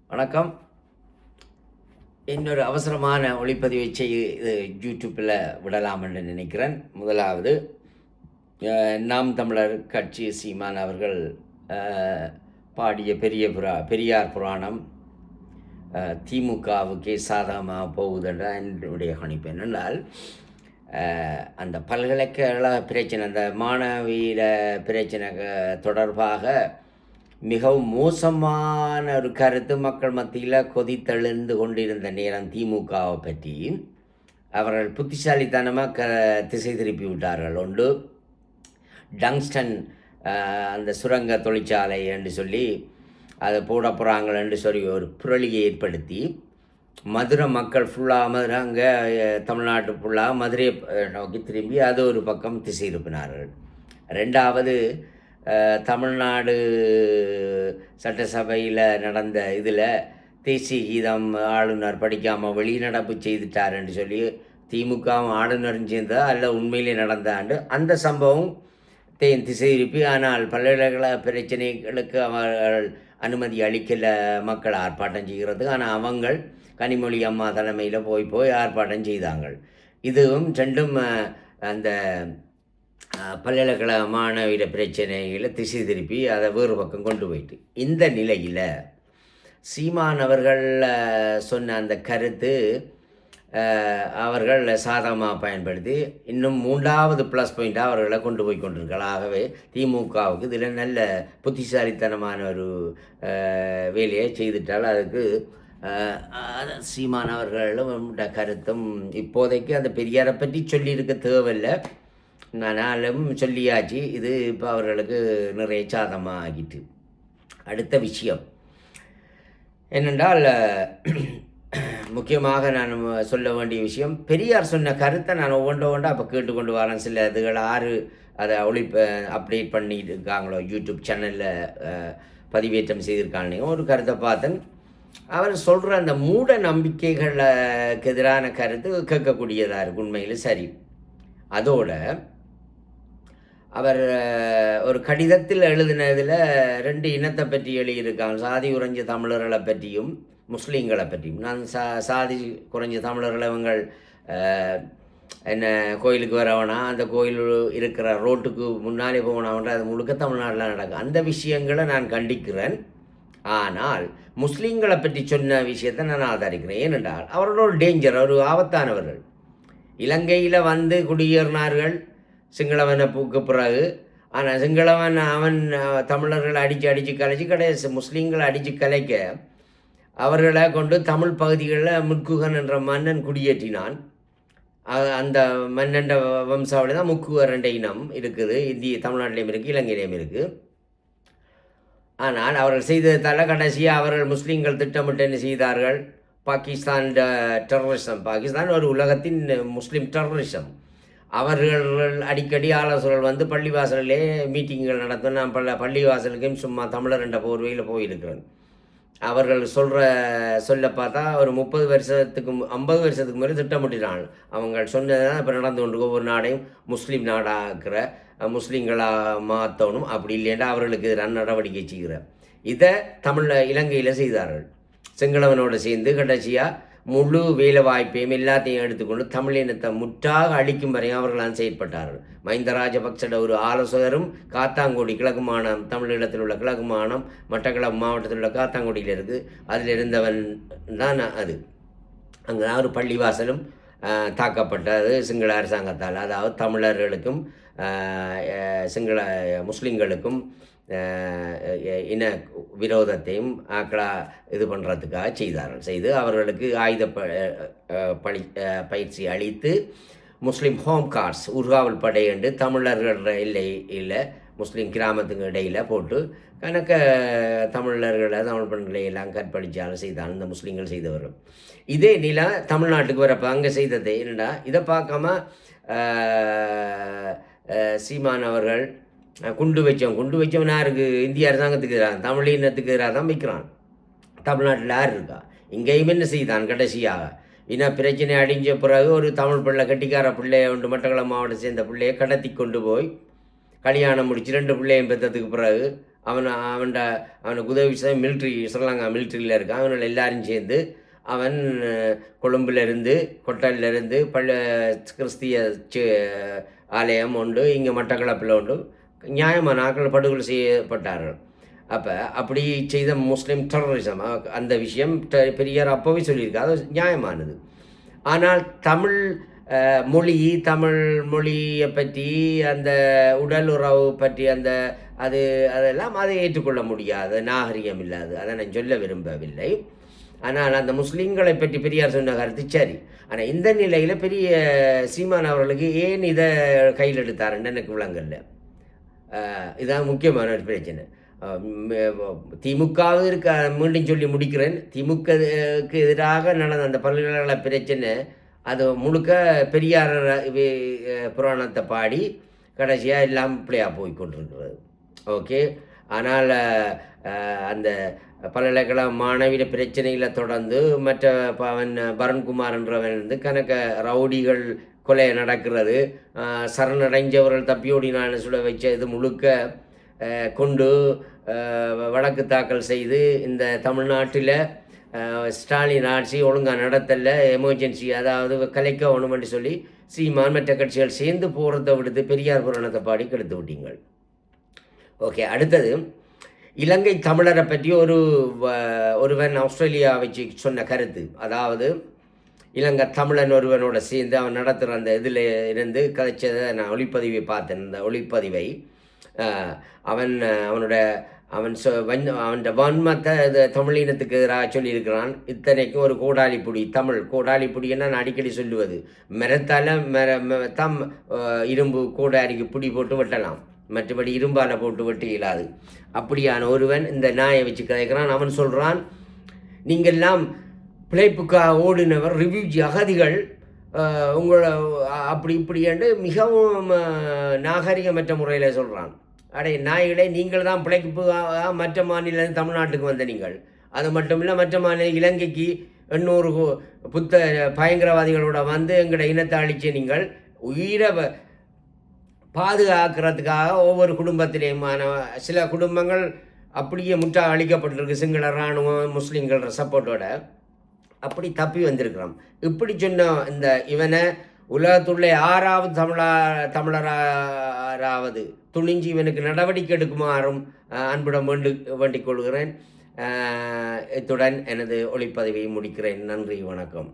வணக்கம். இன்னொரு அவசரமான ஒளிப்பதிவை இது யூடியூப்பில் விடலாம் என்று நினைக்கிறேன். முதலாவது, நாம் தமிழர் கட்சி சீமான் அவர்கள் பாடிய பெரியார் புராணம் திமுகவுக்கே சாதகமாக போகுதுன்ற என்னுடைய கணிப்பு. என்னென்றால், அந்த பல்கலைக்கழக பிரச்சனை, அந்த மாணவியில பிரச்சனை தொடர்பாக மிகவும் மோசமான ஒரு கருத்து மக்கள் மத்தியில் கொதித்தெழுந்து கொண்டிருந்த நேரம் திமுகவை பற்றி அவர்கள் புத்திசாலித்தனமாக திசை திருப்பி விட்டார்கள். ஒன்று, டங்ஸ்டன் அந்த சுரங்க தொழிற்சாலை என்று சொல்லி அதை போட போகிறாங்கள் என்று சொல்லி ஒரு புரளியை ஏற்படுத்தி மதுரை மக்கள் ஃபுல்லாக மதுரை அங்கே தமிழ்நாட்டு ஃபுல்லாக மதுரையை நோக்கி திரும்பி அது ஒரு பக்கம் திசை திருப்பினார்கள். ரெண்டாவது, தமிழ்நாடு சட்டசபையில் நடந்த இதில் தேசிய கீதம் ஆளுநர் படிக்காமல் வெளிநடப்பு செய்துட்டார் என்று சொல்லி திமுகவும் ஆளுநரும் சேர்ந்தா அல்ல உண்மையிலே நடந்தாண்டு அந்த சம்பவம் திசை திருப்பி. ஆனால் பல்கலைக்கழக பிரச்சனைகளுக்கு அவர்கள் அனுமதி அளிக்கல மக்கள் ஆர்ப்பாட்டம் செய்கிறது. ஆனால் அவங்கள் கனிமொழி அம்மா தலைமையில் போய் ஆர்ப்பாட்டம் செய்தாங்க. இதுவும் ரெண்டும் அந்த பல்கலைக்கழக மாணவிட பிரச்சனைகளை திசை திருப்பி அதை வேறு பக்கம் கொண்டு போயிட்டு, இந்த நிலையில் சீமான் அவர்கள் சொன்ன அந்த கருத்து அவர்கள் சாதகமாக பயன்படுத்தி இன்னும் மூன்றாவது ப்ளஸ் பாயிண்ட்டாக அவர்களை கொண்டு போய் கொண்டிருக்கலாம். ஆகவே திமுகவுக்கு இதில் நல்ல புத்திசாலித்தனமான ஒரு வேலையை செய்துட்டால் அதுக்கு சீமான் அவர்களும் கருத்தும் இப்போதைக்கு அந்த பெரியாரை பற்றி சொல்லியிருக்க தேவையில்லை, நானும் சொல்லியாச்சு. இது இப்போ அவர்களுக்கு நிறைய சாதமாக ஆகிட்டு. அடுத்த விஷயம் என்னென்றால், முக்கியமாக நான் சொல்ல வேண்டிய விஷயம், பெரியார் சொன்ன கருத்தை நான் ஒவ்வொன்றா அப்போ கேட்டுக்கொண்டு வரேன். சில இதுகள் அதை அப்டேட் பண்ணிட்டு இருக்காங்களோ யூடியூப் சேனலில் பதிவேற்றம் செய்திருக்காங்க. ஒரு கருத்தை பார்த்தேன். அவர் சொல்கிற அந்த மூட நம்பிக்கைகளுக்கு எதிரான கருத்து கேட்கக்கூடியதாக இருக்கு, உண்மையில் சரி. அதோட அவர் ஒரு கடிதத்தில் எழுதினதில் 2 இனத்தை பற்றி எழுதியிருக்காங்க. சாதி குறைஞ்ச தமிழர்களை பற்றியும் முஸ்லீம்களை பற்றியும். நான் சாதி குறைஞ்ச தமிழர்களை இவங்கள் என்ன கோயிலுக்கு வரவனா, அந்த கோயில் இருக்கிற ரோட்டுக்கு முன்னாலே போகணான்ற அது முழுக்க தமிழ்நாட்டில் நடக்கும். அந்த விஷயங்களை நான் கண்டிக்கிறேன். ஆனால் முஸ்லீம்களை பற்றி சொன்ன விஷயத்தை நான் ஆதரிக்கிறேன். ஏனென்றால் அவரோட ஒரு டேஞ்சர், ஒரு ஆபத்தானவர்கள். இலங்கையில் வந்து குடியேறினார்கள் சிங்களவனை பூக்க பிறகு. ஆனால் சிங்களவன் அவன் தமிழர்களை அடித்து கலைச்சி முஸ்லீம்களை அடித்து கலைக்க அவர்களை கொண்டு தமிழ் பகுதிகளில் முக்குகன் என்ற மன்னன் குடியேற்றினான். அந்த மன்னன் வம்சாவளி தான் முக்குகர் என்ற இனம் இருக்குது. தமிழ்நாட்டிலையும் இருக்குது, இலங்கையிலையும் இருக்குது. ஆனால் அவர்கள் செய்ததால் கடைசியாக அவர்கள் முஸ்லீம்கள் திட்டமிட்டு என்ன செய்தார்கள், பாகிஸ்தான் டெரரிசம், பாகிஸ்தான் ஒரு உலகத்தின் முஸ்லீம் டெரரிசம். அவர்கள் அடிக்கடி ஆலோசகர்கள் வந்து பள்ளிவாசலிலே மீட்டிங்குகள் நடத்தும். நான் பள்ளிவாசலுக்கும் சும்மா தமிழர் என்ற போர்வையில் போயிருக்கிறேன். அவர்கள் சொல்ல பார்த்தா ஒரு 30 வருஷத்துக்கு 50 வருஷத்துக்கு மேலே திட்டமிட்டாங்க. அவங்க சொன்னதுதான் இப்போ நடந்து கொண்டு ஒவ்வொரு நாடையும் முஸ்லீம் நாடாக்குற, முஸ்லீம்களாக மாற்றணும், அப்படி இல்லைன்னா அவர்களுக்கு எதிரான நடவடிக்கை செய்கிற இதை இலங்கையில் செய்தார்கள். சிங்களவனோடு சேர்ந்து கடைசியாக முழு வேலை வாய்ப்பையும் எல்லாத்தையும் எடுத்துக்கொண்டு தமிழினத்தை முற்றாக அழிக்கும் வரையும் அவர்களால் செயற்பட்டார்கள். மஹிந்த ராஜபக்சட ஒரு ஆலோசகரும் காத்தாங்குடி கிழக்கு மாநிலம், தமிழீழத்தில் உள்ள கிழக்கு மாநிலம் மட்டக்களப்பு மாவட்டத்தில் உள்ள காத்தாங்குடியில் இருக்குது. அதில் இருந்தவன் தான் அது. அங்கே தான் ஒரு பள்ளிவாசலும் தாக்கப்பட்டது சிங்கள அரசாங்கத்தால். அதாவது தமிழர்களுக்கும் சிங்கள முஸ்லீம்களுக்கும் இன விரோதத்தையும் இது பண்ணுறதுக்காக செய்து அவர்களுக்கு ஆயுத பயிற்சி அளித்து முஸ்லீம் ஹோம் கார்ட்ஸ் உருகாவல் படை என்று தமிழர்கள் இல்லை முஸ்லீம் கிராமத்துக்கு இடையில் போட்டு கணக்க தமிழர்களை தமிழ் பெண்களை எல்லாம் கற்பழிச்சாலும் செய்தாலும் இந்த முஸ்லீம்கள் செய்தவர்கள். இதே நிலை தமிழ்நாட்டுக்கு வரப்போ அங்கே செய்தது என்னடா, இதை பார்க்காம சீமான் அவர்கள் குண்டு வச்சவன் யாருக்கு, இந்திய அரசாங்கத்துக்கு எதிராக தமிழ் இனத்துக்கு எதிராக தான் வைக்கிறான். தமிழ்நாட்டில் யார் இருக்கா? இங்கேயும் என்ன செய்தான், கடைசியாக இன பிரச்சனை அடிஞ்ச பிறகு ஒரு தமிழ் பிள்ளை, கட்டிக்கார பிள்ளையை ஒன்று மட்டக்களப்பு மாவட்டம் சேர்ந்த பிள்ளையை கடத்தி கொண்டு போய் கல்யாணம் முடிச்சு 2 பிள்ளையும் பெற்றதுக்கு பிறகு அவனுக்கு உதவி செய்ய மிலிட்ரி, ஸ்ரீலங்கா மிலிட்ரியில் இருக்கான். அவனோட எல்லாரும் சேர்ந்து அவன் கொழும்பிலிருந்து கொட்டலிருந்து கிறிஸ்திய ஆலயம் உண்டு, இங்கே மட்டக்களப்பில் உண்டு, நியாயமான ஆக்கள் படுகொலை செய்யப்பட்டார்கள். அப்போ அப்படி செய்த முஸ்லீம் டெரரிசம் அந்த விஷயம் பெரியார் அப்போவே சொல்லியிருக்காரு, அது நியாயமானது. ஆனால் தமிழ் மொழியை பற்றி அந்த உடல் உறவு பற்றி அதெல்லாம் அதை ஏற்றுக்கொள்ள முடியாது, நாகரிகம் இல்லாது, அதை நான் சொல்ல விரும்பவில்லை. ஆனால் அந்த முஸ்லீம்களை பற்றி பெரியார் சொன்ன கருத்து சரி. ஆனால் இந்த நிலையில் பெரிய சீமான் அவர்களுக்கு ஏன் இதை கையில் எடுத்தாருன்னு எனக்கு விளங்கல. இதான் முக்கியமான ஒரு பிரச்சனை. திமுகவும் இருக்க, மீண்டும் சொல்லி முடிக்கிறேன், திமுகவுக்கு எதிராக நடந்த அந்த பல்கலைக்கழக பிரச்சனை அது முழுக்க பெரியார் புராணத்தை பாடி கடைசியாக எல்லாம் பிள்ளையாக போய் கொண்டிருக்கிறது. ஓகே. ஆனால் அந்த பல்கலைக்கழக மாணவிய பிரச்சனைகளை தொடர்ந்து மற்ற அவன் பரன்குமார்ன்றவன் கணக்க ரவுடிகள் கொலை நடக்கிறது, சரணடைஞ்சவர்கள் தப்பியோடினான்னு சொல்ல வச்ச இது முழுக்க கொண்டு வழக்கு தாக்கல் செய்து இந்த தமிழ்நாட்டில் ஸ்டாலின் ஆட்சி ஒழுங்காக நடத்தல, எமர்ஜென்சி அதாவது கலைக்க ஒன்றுமென்று சொல்லி சீமான் மற்ற கட்சிகள் சேர்ந்து போகிறத விடுத்து பெரியார் புராணத்தை பாடி கெடுத்து விட்டீங்கள். ஓகே. அடுத்தது இலங்கை தமிழரை பற்றி ஒருவன் ஆஸ்திரேலியா வச்சு சொன்ன கருத்து, அதாவது இலங்கை தமிழன் ஒருவனோட சேர்ந்து அவன் நடத்துகிற அந்த இதில் இருந்து கதைச்சதை நான் ஒளிப்பதிவை பார்த்தேன். அந்த ஒளிப்பதிவை அவன் வன்மத்தை தமிழினத்துக்கு எதிராக சொல்லியிருக்கிறான். இத்தனைக்கும் ஒரு கோடாலிப்புடி கோடாலிப்புடின்னா நான் அடிக்கடி சொல்லுவது, மரத்தால் தம் இரும்பு கோடாரிக்கு புடி போட்டு வெட்டலாம், மற்றபடி இரும்பால் போட்டு வெட்ட இயலாது. அப்படியான ஒருவன் இந்த நாயை வச்சு கதைக்கிறான். அவன் சொல்கிறான், நீங்கள்லாம் பிழைப்புக்காக ஓடினவர் ரிவ்யூஜி அகதிகள் உங்களை அப்படி இப்படி என்று மிகவும் நாகரிகமற்ற முறையில் சொல்கிறான். நாய்களே, நீங்கள் தான் பிழைப்புக்காக மற்ற மாநிலம் தமிழ்நாட்டுக்கு வந்த நீங்கள். அது மட்டும் இல்லை, மற்ற மாநில இலங்கைக்கு 800 பயங்கரவாதிகளோட வந்து எங்களோட இனத்தை அழிச்ச நீங்கள். உயிரை பாதுகாக்கிறதுக்காக ஒவ்வொரு குடும்பத்திலேயுமான சில குடும்பங்கள் அப்படியே முற்றாக அழிக்கப்பட்டிருக்கு சிங்கள இராணுவம் முஸ்லீம்கள சப்போர்ட்டோட. அப்படி தப்பி வந்திருக்கிறோம். இப்படி சொன்ன இந்த இவனை உலகத்துள்ள 6வது தமிழராவது துணிஞ்சு இவனுக்கு நடவடிக்கை எடுக்குமாறும் அன்புடன் வேண்டிக் கொள்கிறேன். இத்துடன் எனது ஒளிப்பதிவை முடிக்கிறேன். நன்றி, வணக்கம்.